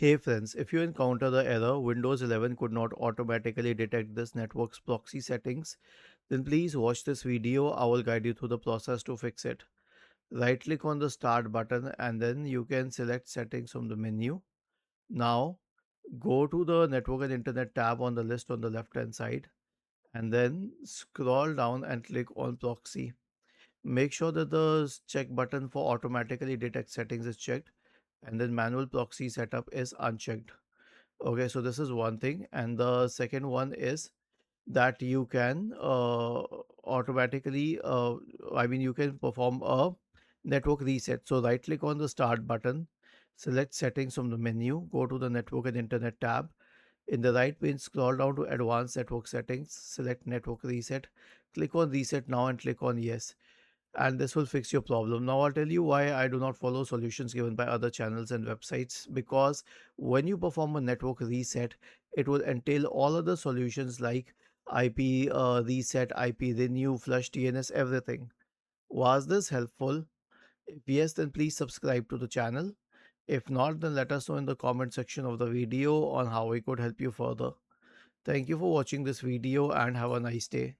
Hey friends, if you encounter the error Windows 11 could not automatically detect this network's proxy settings, then please watch this video. I will guide you through the process to fix it. Right click on the start button and then you can select settings from the menu. Now go to the network and internet tab on the list on the left hand side and then scroll down and click on proxy. Make sure that the check button for automatically detect settings is checked and then manual proxy setup is unchecked. Okay, so this is one thing, and the second one is that you can automatically, you can perform a network reset. So right click on the start button, select settings from the menu, go to the network and internet tab. In the right pane, scroll down to advanced network settings, select network reset, click on reset now and click on yes, and this will fix your problem. Now I'll tell you why I do not follow solutions given by other channels and websites, because when you perform a network reset, it will entail all other solutions like IP reset, IP renew, flush DNS, everything. Was this helpful? If yes, then please subscribe to the channel. If not, then let us know in the comment section of the video on how we could help you further. Thank you for watching this video and have a nice day.